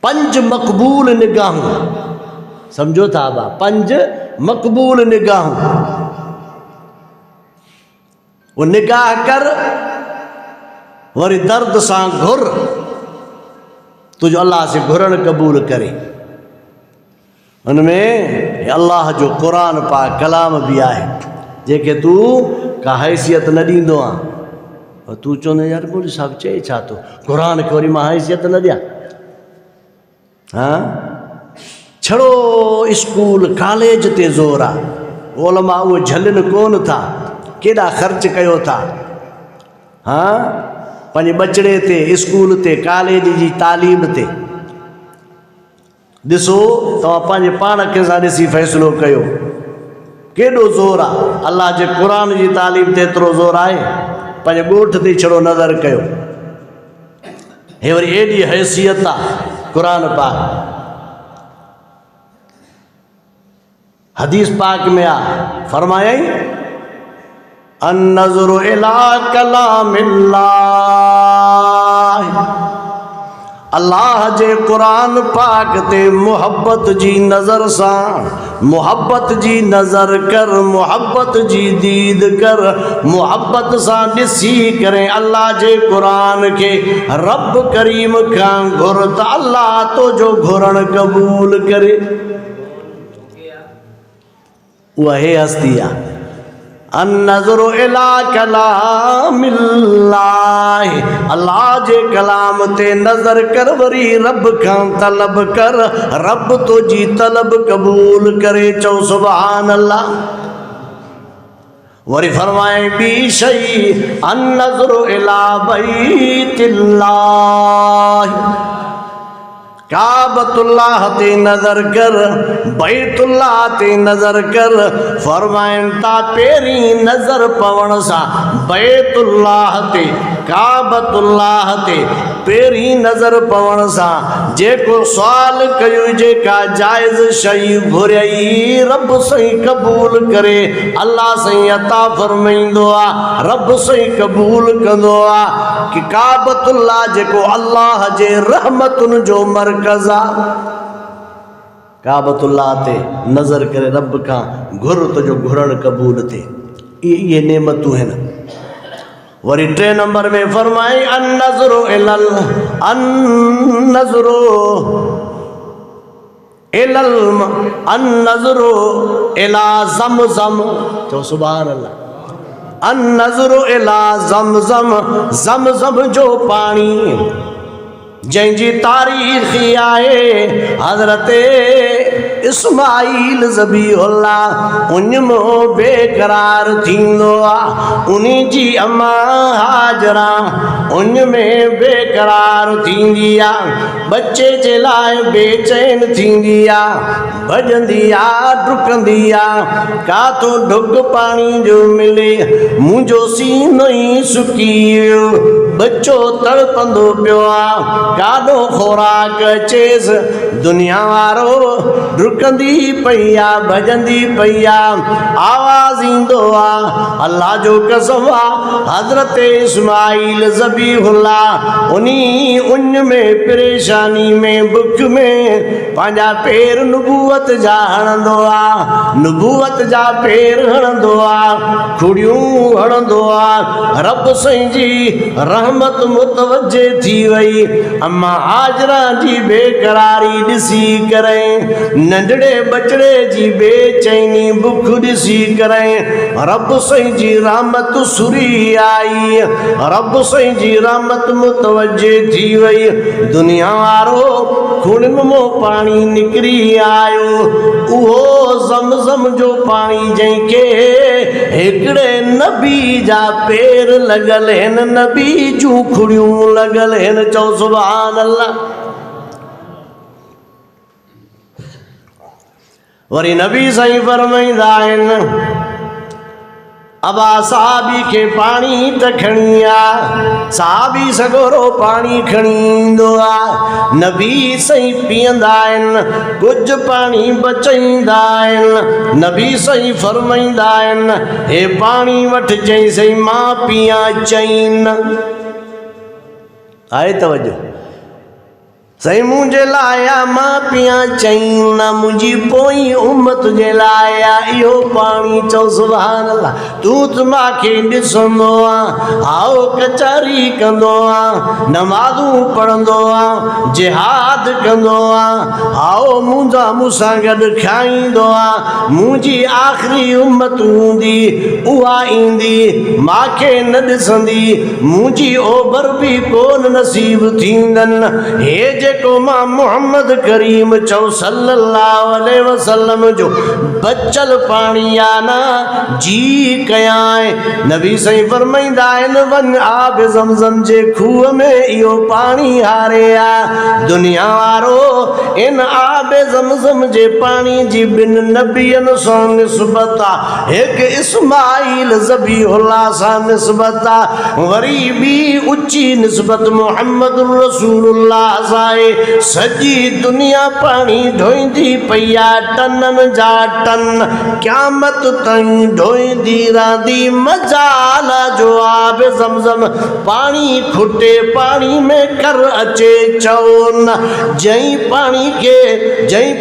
पंज मक़बूल निगाहूं, समझो था बा, पंज मक़बूल निगाहूं। वो निगाह कर वरी दर्द सां घुर, तुझो अल्लाह से घुरण कबूल करे। उनमें अल्लाह जो कुरान पाक कलाम भी आहे जेके तू का हैसियत न ॾींदो आहे। तू चवंदो यार बोली साहब चए छा तो कुरान खे वरी मां हैसियत न ॾियां। हाँ, छड़ो स्कूल कॉलेज ते ज़ोर आहे, उलमा उहे झलनि कोन था, केॾा ख़र्च कयो था। हाँ, पंहिंजे बचड़े ते, स्कूल ते, कॉलेज जी तालीम ते ॾिसो, तव्हां पंहिंजे पाण खे सां ॾिसी फ़ैसिलो कयो केॾो ज़ोर आहे। अल्लाह जे क़ुरान जी तालीम ते एतिरो ज़ोर आहे, पंहिंजे ॻोठ ते छड़ो नज़र कयो, हे वरी एॾी हैसियत आहे क़ुरान पाक। हदीस पाक में आहे, फरमायई अन-नज़रु इला कलामिल्लाह, अल्लाह जे कुरान पाक ते मोहब्बत जी नज़र सां, मोहब्बत जी नज़र कर, मोहब्बत जी दीद कर, मोहब्बत सां ॾिसी करे अल्लाह जे कुरान खे रब करीम खां घुर त अल्लाह तुंहिंजो घुरण क़बूल करे। उहा हे हस्ती आहे अन-नज़रु इला कलामिल्लाह, अल्लाह जे कलाम ते नज़र कर वरी रब खां तलब कर, रब तुझी तलब कबूल करे। चओ सुभान अल्लाह। वरी फरमाए बी शई अन-नज़रु इला बैतिल्लाह, काबतुल्लाह ते नज़र कर, बैतुल्लाह ते नज़र कर। फरमाइन था पहिरीं नज़र पवण सां बैतुल्लाह ते, काबतुल्लाह ते पहिरीं नज़र पवण सां जेको सुवाल कयो, जेका जाइज़ शइ घुरियई, रब सही कबूल करे, अल्लाह सही अता फरमाईंदो आहे, रब सही कबूल कंदो आहे। कि काबतुल्लाह जेको अल्लाह जे रहमतुनि जो मरकज़ आहे, काबतुल्लाह ते नज़र करे रब खां घुर तुंहिंजो घुरण क़बूल थिए। इहे नेमतूं आहिनि। वरी 3 नंबर में फरमाई अन-नज़रु इलल, अन-नज़रु इलल, अन-नज़रु इला ज़मज़म। चओ सुभान अल्लाह। अन-नज़रु इला ज़मज़म, ज़मज़म जो पाणी जंहिंजी तारीख़ आहे हज़रत इस्माईल ज़बीहुल्लाह, उन में बेक़रार थींदो आहे, उन जी अम्मा हाजरा उन में बेक़रार थींदी आहे, बच्चे जे लाइ बेचैन थींदी आहे, भॼंदी आहे, डुकंदी आहे, काथो ढुक पाणी जो मिले, मुंहिंजो सीनो ई सुकी वियो, बच्चो तड़पंदो पियो आहे, काॾो ख़ुराक अचेसि, दुनिया वारो डुकंदी पई आहे, भॼंदी पई आहे, आवाज़ ईंदो आहे, अल्लाह जो कसम आहे, हज़रत इस्माईल ज़बीहुल्लाह उन में परेशानी में बुख में पंहिंजा पेर नबूवत जा हणंदो आहे, नबूवत जा पेर हणंदो आहे, खुड़ियूं हणंदो आहे। रब साईं जी रहमत मुतवजे थी वई, अम्मा हाजरा जी बेक़रारी ॾिसी करे, नंढड़े बचड़े जी बेचैनी बुख ॾिसी करे, रब साईं जी रहमत सुरी आई, रब साईं जी रहमत मुतवजे थी वई। दुनिया वारो खुड़िन मां पाणी निकिरी आयो, उहो ज़मज़म जो पाणी जंहिंखे हिकिड़े नबी जा पेर लॻल आहिनि, नबी जूं खुड़ियूं लॻल आहिनि। चओ सुभान अल्लाह। वरी नबी साईं फरमाईंदा आहिनि अबा साहबी खे पाणी त खणी आ, साहबी सगोरो पाणी खणी ईंदो आहे, नबी साईं पीअंदा आहिनि, कुझु पाणी बचाईंदा आहिनि, नबी साईं फरमाईंदा आहिनि हे पाणी वठि, चई साईं मां पीआं, चई न। आहे तवजो, सही मुझे लाया माँ पिया चई न मुझी पोई उम्मत जे लाया इहो पानी चो सुभान अल्लाह तू त माखे ॾिसंदो आओ कचहरी कंदो नमाज़ूं पढ़ंदो जिहाद कंदो आओ मुंहिंजा मूंसां गॾु खाईंदो मुंहिंजी आख़िरी उम्मत हूंदी उहा ईंदी माखे न ॾिसंदी मुंहिंजी ओभर बि कोन नसीब थींदनि हे जेको मां मोहम्मद करीम चओ सल्लल्लाहु अलैहि वसल्लम जो बचल पानी आ न जी कयां नबी सही फरमाईंदा आहिनि वञ आब ज़मज़म जे खूह में इहो पानी हारे आ दुनिया वारो इन आब ज़मज़म जे पानी जी बिन नबियनि सां निस्बत आ हिकु इस्माइल ज़बीहुल्लाह सां निस्बत आ वरी बि ऊची निस्बत मुहम्मद रसूलुल्लाह सां सजी दुनिया पानी ढोईंदी पई आ टनन जा टन क़यामत ताईं ढोईंदी रहंदी मजाल जो आब ज़मज़म पानी खुटे पानी में कर अचे चौन जई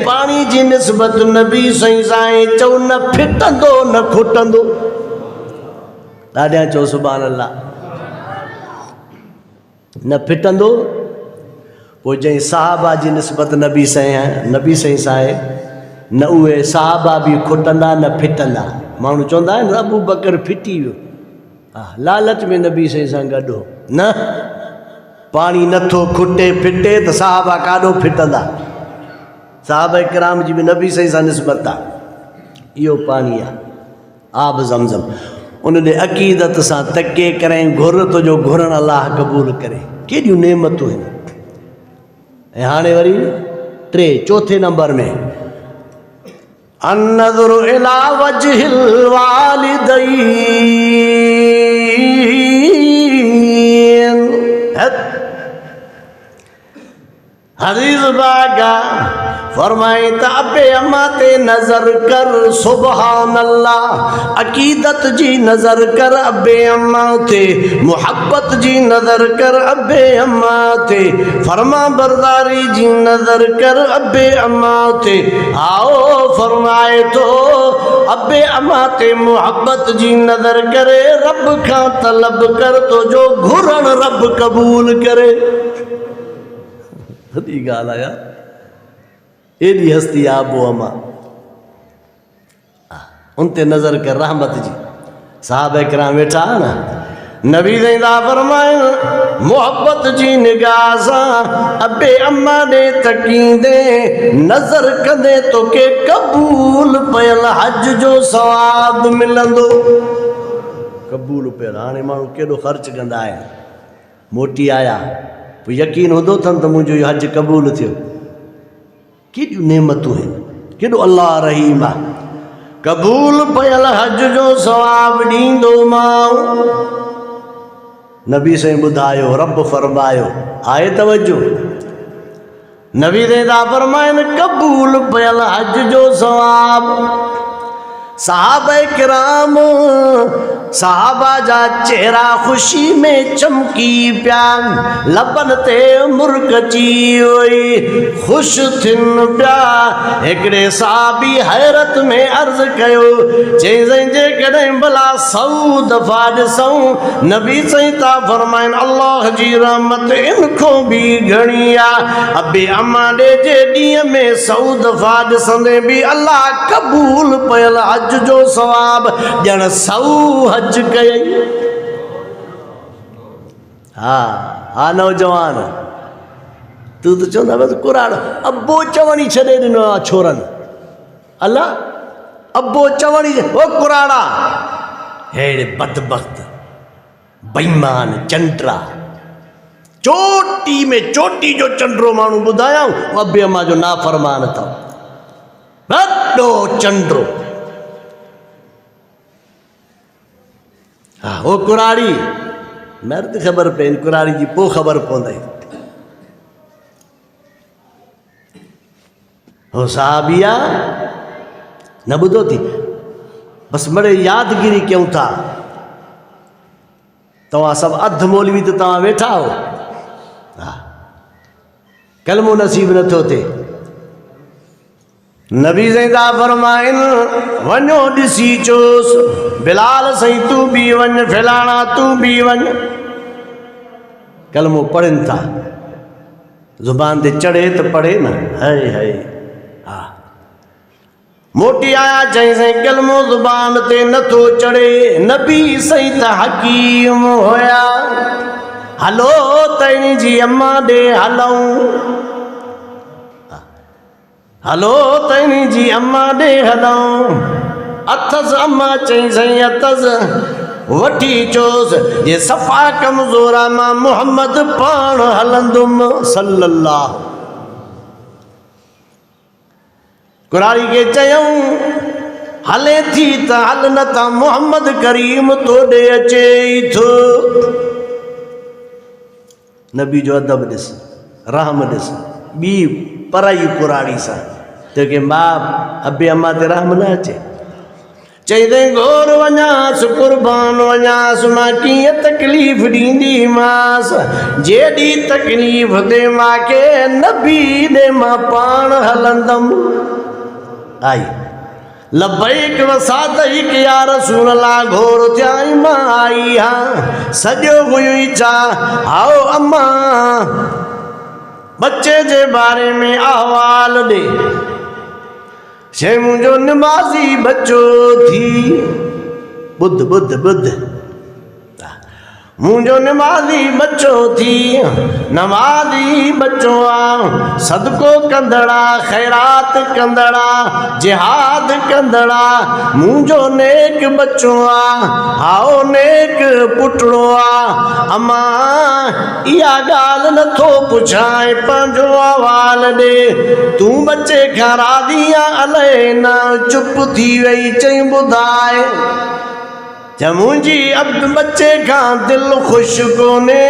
पानी जी निस्बत नबी सही साईं चओ न फिटंदो न खुटंदो ॾाढा चओ सुभान अल्लाह न फिटंदो वो जै साहबा जी निस्बत नबी सही सां न उहे साहबा भी खुटंदा न फिटंदा माण्हू चवंदा आहिनि अबू बकर फिटी वियो हा लालच में नबी सही सां गॾु न पानी नथो खुटे फिटे त साहबा काॾो फिटंदा साहबा किराम जी भी नबी सही सां निस्बत आहे इहो पानी आहे आब ज़मज़म उन ॾे अक़ीदत सां तके करे घुर तुंहिंजो घुरण अलाह क़बूल करे केॾियूं नेमतूं आहिनि हाणे वरी चौथे नंबर में अन्नज़रु इला वजहिल वालिदैन हदीस बागा फरमाए त अबे अम्मा ते नजर कर सुभान अल्लाह अकीदत जी नजर कर अबे अम्मा ते मोहब्बत जी नजर कर अबे अम्मा ते फरमा बरदारी जी नजर कर अबे अम्मा ते आओ फरमाए तो अबे अम्मा ते मोहब्बत जी नजर करे रब का तलब कर तो जो घुरण रब कबूल करे गाल आया एडी हस्ती आबो अमा उन ते नजर कर रहमत जी साहब इकराम वेठा ना नबी दा फरमाए मोहब्बत जी निगाह सां अबे अम्मा दे तकींदे नजर कंदे तो के कबूल पयल हज जो सवाब मिलंदो कबूल पयल हाणे माण्हू केॾो ख़र्च कंदा आहिनि मोटी आया पोइ यकीन हूंदो अथनि त मुंहिंजो इहो हज क़बूल थियो केॾियूं नेमतूं आहिनि केॾो अल्लाह रहीम आहे कबूल पयल हज जो सवाब ॾींदो मां नबी साईं ॿुधायो रब फरमायो आहे तवजो नबी दा फरमाइनि कबूल पयल हज जो सवाब साहबा किराम साहबा जा चेहरा खुशी में चमकी पिया लबन ते मुर्गची हुई खुश थिन पिया हिकिड़े साहबी हैरत में अर्ज़ कयो चई जे कॾहिं भला 100 दफ़ा ॾिसूं नबी सही था फरमाइनि अल्लाह जी रहमत इन खां बि घणी आहे अबे अम्मा ॾे जे ॾींहं में 100 दफ़ा ॾिसंदे बि अल्लाह क़बूल पयल हज जो सवाब ॼण 100 हज कयई हा नौजवान तू तो चवंदा बसि कुराड़ अबो चवण ई छॾे ॾिनो आहे छोरनि अल्लाह अबो चवण ई ओ कुराड़ा अहिड़े बदबख़्त बेईमान चंडरा चोटी में चोटी जो चंडरो माण्हू ॿुधायां अबे अम्मा जो नाफ़रमान अथव वॾो चंडरो हाँ वो कुराड़ी मर्द ख़बर पे कुराड़ी जी पोइ ख़बर पवंदई हो साहबिया न ॿुधो थी बस मड़े यादगिरी कयूं था तव्हां सभु अधु मौलवी त तव्हां वेठा हो हा कलमो नसीब नथो थे। नबी ज़िंदा फरमाइन वञो ॾिसी चोस बिलाल सही तू भी वञ फलाणा तू भी वञ। कलमो पढ़नि था, ज़ुबान ते चढ़े तो पढ़े न। हाय हाय हा मोटी आया चई कलमो ज़ुबान ते नथो चढ़े। नबी सही त हकीम होया। हलो तैनी जी अम्मा ॾे हलऊं, हलो तैनी जी अम्मा ॾे हलऊं। अथस अम्मा चई अथस वठी चोस ये सफ़ा कमज़ोर आहे मां मोहम्मद पाण हलंदुमि सल्लल्लाहु। कुरारी खे चयऊं हले थी त हल न त मोहम्मद करीम तोॾे अचे ई थो। नबी जो अदब ॾिस, रहम ॾिस। ॿी पराई कुराड़ी सां तोखे मां अबे अम्मा ते रहम न अचे। चई घोर वञास कुर्बान वञास मां कीअं तकलीफ़ ॾींदीमांसि। जेॾी तकलीफ़ ते मूंखे नबी ॾे मां पाण हलंदमि। आई लबैक वसादइक या रसूल अल्लाह घोर थियाई मां आई हाँ। सॼो हुई छा आओ अम्मा बच्चे जे बारे में अहवाल ॾे। छे मुंहिंजो निमाज़ी बच्चो थी। ॿुध ॿुध ॿुध मुंहिंजो निमाज़ी बच्चो थी। नमाज़ी बच्चो आ सदको कंदड़ा ख़ैरात कंदड़ा जिहाद कंदड़ा मुंहिंजो नेक बच्चो आ। आओ नेक पुटड़ो आ। अम्मा इहा ॻाल्हि नथो पुछाए पंहिंजो अहवाल ॾे। तूं बच्चे खां राज़ी आ अलाए न। चुप थी वई चई ॿुधाए। मुंहिंजी अब बच्चे खां दिलि ख़ुशि कोन्हे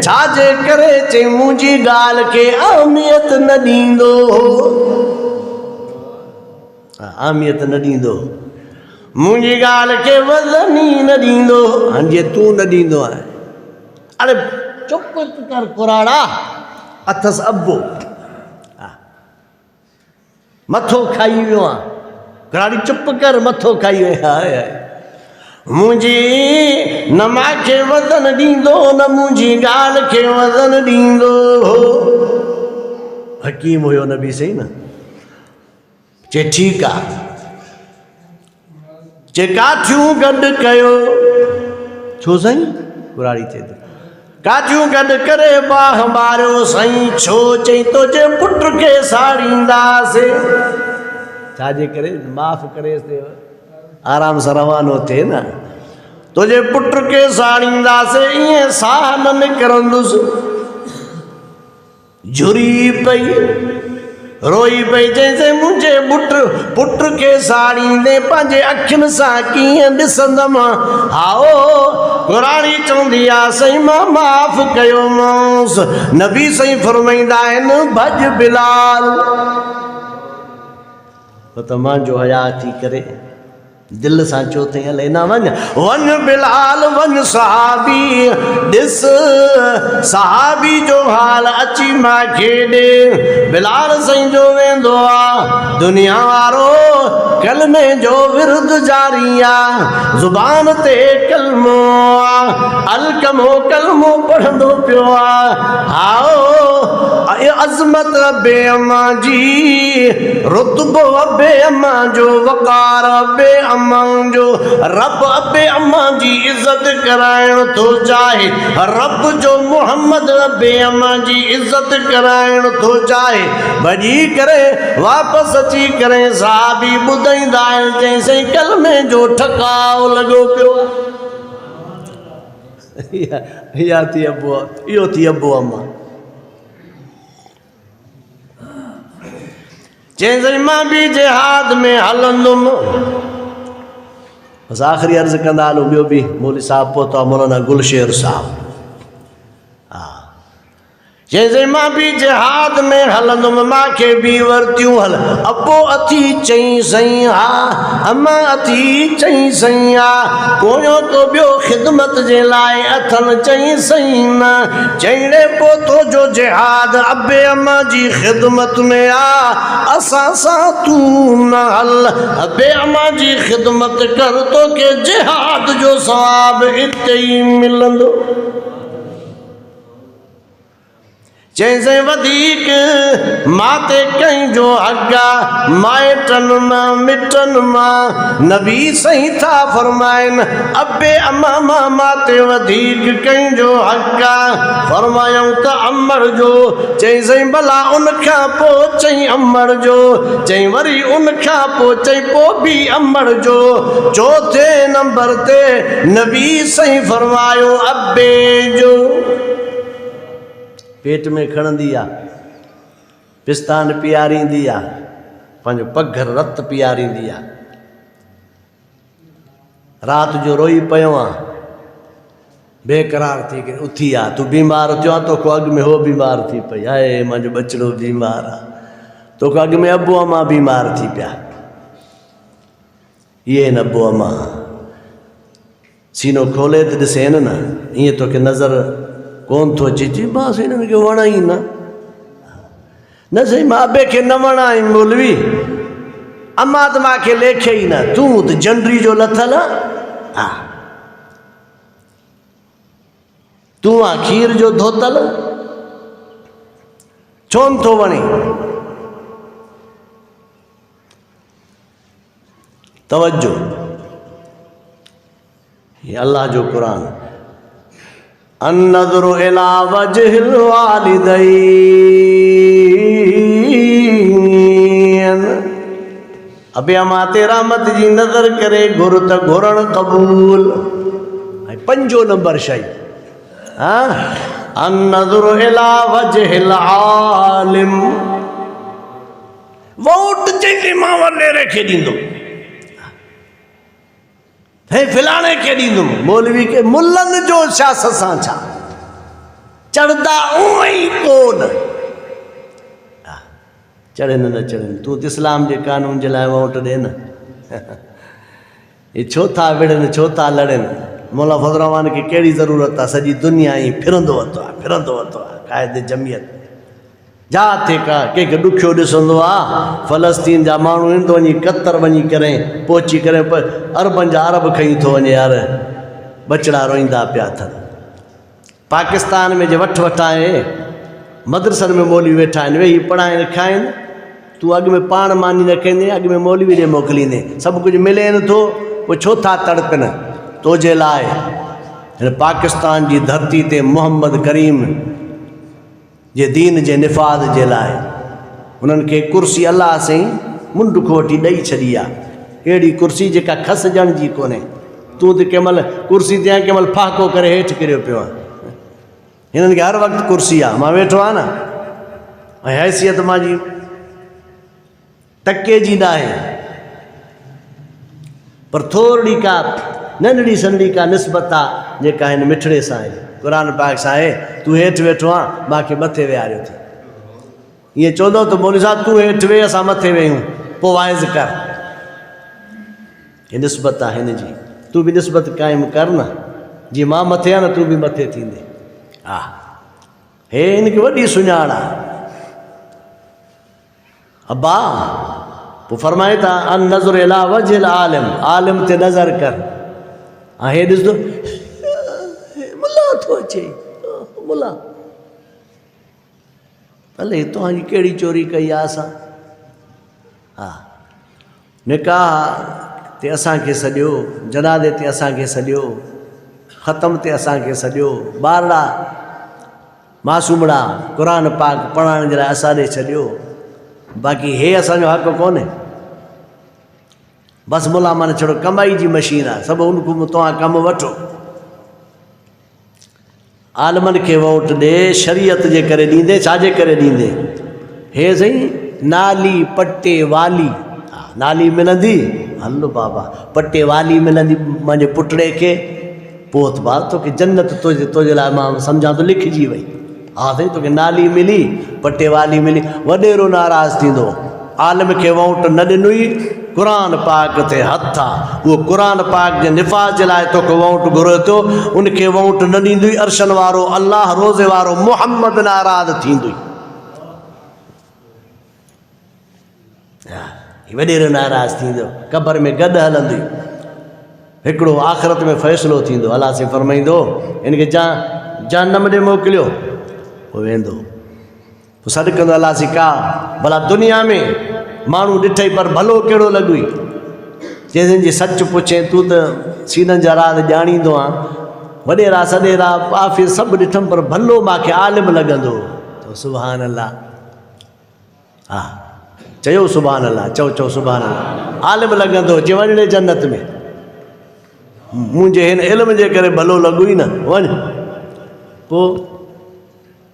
छाजे करे। चई मुंहिंजी ॻाल्हि खे अहमियत न ॾींदो। अहमियत न ॾींदो, मुंहिंजी ॻाल्हि खे वज़न ई न ॾींदो। हांजी तूं न ॾींदो आहे। अरे चुप कर कुराड़ा। अथसि अबो मथो खाई वियो आहे। कुराड़ी चुप कर मथो खाई वियो आहे। मुंहिंजी न मूंखे वज़न ॾींदो न मुंहिंजी ॻाल्हि खे वज़न ॾींदो। हकीम हुयो नबी सही न। चे ठीकु आहे। चे काठियूं गॾु कयो। छो साईं? कुराड़ी चए थो काठियूं गॾु करे बाह मारियो साईं। छो? चई तुंहिंजे पुट खे साड़ींदासीं। छाजे करे? माफ़ करे आराम सां रवानो थिए न। तुंहिंजे पुट खे साड़ींदासीं ईअं साह न निकिरंदुसि। झुरी पई रोई पई चई मुंहिंजे पुट खे साड़ींदे पंहिंजे अखियुनि सां कीअं ॾिसंदमि। आओ कुराड़ी चवंदी आहे साईं मां माफ़ कयोमांसि। नबी साईं फरमाईंदा आहिनि भॼ बिलाल। त मुंहिंजो हया थी करे दिल सां चयो अथई हले न वञ वञ बिलाल वञ सहाबी ॾिस सहाबी जो हाल अची मूंखे ॾे। बिलाल साईं जो वेंदो आहे दुनिया वारो कलमे जो विर्द जारी आहे। ज़ुबान ते कलमो आहे अलकमो कलमो पढ़ंदो पियो आहे। आओ अज़मत अबे अम्मा जी रुतबो अबे अम्मा जो वक़ार अबे अम्मा जो रब अबे अम्मा जी इज़त कराइण थो चाहे। रब जो मोहम्मद अबे अम्मा जी इज़त कराइण थो चाहे। भॼी करे वापसि अची करे साहबी ॿुधाईंदा आहिनि चई साईं कलमे जो ठकाव लॻो पियो। इहा थी अबो इहो थी अबो अम्मा। चई साईं मां बि जिहाद में हलंदुमि। बसि आख़िरी अर्ज़ु कंदा हलो। ॿियो बि मौली साहिबु पहुतो आहे मौलाना गुलशेर साहिबु। हा जैसे मां भी जिहाद में हलंदुमि मांखे बि वरतियूं हल। अबो अथी चई सही हा, अम्मा अथी चई सही हा, कोयो तो ॿियो ख़िदमत जे लाइ अथनि चई सही न। चईड़े पोतो जो जिहाद अबे अम्मा जी ख़िदमत में आ, असां सां तूं न हल। अबे अम्मा जी ख़िदमत कर तो के जिहाद जो सवाब इते ई मिलंदो। जैसे वधीक माते कहीं जो हगा माइटन मां मिटन मां नबी सही था फरमाइन। अबे अम्मा मां माते वधीक कहीं जो हगा फरमायूं त अमर जो। चई सही भला उन खां पोइ चई अमर जो। चई वरी उन खां पोइ चई पोइ बि अमर जो। चौथे नंबर ते नबी सही फरमायो अबे जो। पेट में खणंदी आहे, पिस्तान पीआरींदी आहे, पंहिंजो पघर रत पीआरींदी आहे। राति जो रोई पियो आहे, बेक़रार थी करे उथी आहे, तूं बीमार थियो आहे, तोखे अॻु में हो बीमार थी पई आहे, मुंहिंजो बचिड़ो बीमार आहे, तोखे अॻु में अबू अम्मा बीमार थी पिया। इहे न अबू अम्मा सीनो खोले त ॾिसेनि न, ईअं तोखे नज़र कोन थो अचे। चई मां हिननि खे वणाई न सही, मां अबे खे न वणाई मौलवी, अम्मा त मूंखे लेखे ई न, तूं त जंडरी जो लथल, हा तूं आहे खीर जो धोतल, छो न थो वणे। तवज्जो, ये अल्लाह जो कुरान। अन्नज़रु इला वजहिल वालिदैन, अबे अम्मा ते रहमत जी नज़र करे घुर त घुरण क़बूल। ऐं पंजो नंबर शइ, हाँ, अन्नज़रु इला वजहिल आलिम, वोट जंहिंखे मां वॾेरे खे ॾींदुमि, हे फिलाणे खे ॾींदुमि, मौलवी खे मुल्लनि जो सियासत सां छा चढ़ंदा उहो ई कोन, चढ़नि न चढ़नि, तूं त इस्लाम जे कानून जे लाइ वोट ॾे न। हे छो था विढ़नि, छो था लड़नि, मौला फज़ल रहमान खे कहिड़ी ज़रूरत आहे, सॼी दुनिया ई फिरंदो वतो आहे क़ाइदे जमियत। जाते का कंहिंखे ॾुखियो ॾिसंदो आहे, फ़लस्तीन जा माण्हू आहिनि, तो वञी कतर वञी करे पहुची करे अरबनि जा अरब खई थो वञे, यार बचड़ा रोईंदा पिया अथनि। पाकिस्तान में जे वठ आहे, मदरसनि में मौलवी वेठा आहिनि, वेही पढ़ाइनि लिखाइनि, तूं अॻु में पाण मानी न कंदे, अॻु में मौलवी ॾे मोकिलींदे, सभु कुझु मिले नथो, पोइ छो था तड़पनि तोजे लाइ। हिन पाकिस्तान जी धरती ते मोहम्मद करीम जे दीन जे निफ़ाज़ जे लाइ उन्हनि खे कुर्सी अलाह साईं मुंड खोटी ॾेई छॾी आहे, अहिड़ी कुर्सी जेका खसजण जी कोन्हे। तूं त कंहिं महिल कुर्सी ते कंहिं महिल फाको करे हेठि किरियो पियो आहे, हिननि खे हर वक़्तु कुर्सी आहे, मां वेठो आहे न, ऐं हैसियत मुंहिंजी टके जी न आहे, पर थोरी का नंढड़ी संढड़ी का निस्बत आहे जेका हिन मिठड़े सां आहे, क़ुरान पाक सां आहे। तूं हेठि वेठो आहे, मूंखे मथे विहारियो थी, ईअं चवंदो त मौलवी साहब तूं हेठि वेह, असां मथे वेहूं, पोइ वाइज़ कर। हीअ निस्बत आहे हिन जी, तूं बि निस्बत क़ाइमु कर न, जीअं मां मथे आहे न, तूं बि मथे थींदे। हा, हे हिनखे वॾी सुञाण आहे। अब्बा पोइ फरमाए था अन नज़र इला वजहिल आलिम, आलिम ते नज़र कर। हा, हे ॾिसंदो मुला थो अचे, मुला भले तव्हांजी कहिड़ी चोरी कई आहे असां। हा, निकाह ते असांखे सॼो, जनाज़े ते असांखे सॼो, ख़तम ते असांखे सॼो, ॿारड़ा मासूमड़ा क़ुरान पाक पढ़ाइण जे लाइ असां ॾे छॾियो, बाक़ी हे असांजो हक़ कोन्हे। बसि मुला माना छड़ो कमाई जी मशीन आहे, सभु उन तव्हां कमु वठो। आलमनि खे वोट ॾे शरीयत जे करे ॾींदे, छाजे करे ॾींदे? हे साईं नाली पटे वाली, नाली मिलंदी, हलो बाबा पटे वाली मिलंदी मुंहिंजे पुटड़े खे, पोइ त भाउ तोखे जन्नत तुंहिंजे लाइ मां सम्झां थो लिखिजी वई। हा साईं तोखे नाली मिली पटे वाली मिली वॾेरो नाराज़ थींदो आलिम खे वोट न ॾिनुई क़ुरान पाक ते हथ आहे उहो क़ुरान पाक जे निफ़ाज़ जे लाइ तोखे वोट घुरे थो उनखे वोट न ॾींदुई अरशन वारो अलाह रोज़े वारो मुहम्मद नाराज़ थींदुई वॾेरो नाराज़ थींदो क़बर में गॾु हलंदी हिकिड़ो आख़िरत में फ़ैसिलो थींदो अलाह से फरमाईंदो इनखे जहन्नम ॾे मोकिलियो पोइ वेंदो पोइ सॾु कंदो अलाह से का भला दुनिया में माण्हू ॾिठई पर भलो कहिड़ो लॻुई जंहिंजे जी सच पुछे तूं त सीननि जा राज़ ॼाणींदो आहे वॾेरा सॾेरा पाफी सभु ॾिठमि पर भलो मूंखे आलिम लॻंदो त सुभान अल्लाह हा चयो सुभान अल्लाह चओ सुभान अल्लाह आलिम लॻंदो जे वञे जन्नत में मुंहिंजे हिन इल्म जे करे भलो लॻुई न वञ पोइ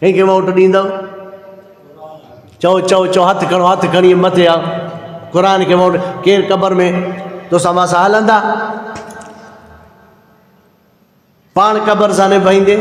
कंहिंखे वोट ॾींदव चओ हथु खणो हथु खणी मथे आ क़ुरान खे वोट केरु क़बर में तोसां मां सां हलंदा पाण क़बर सां न बहींदे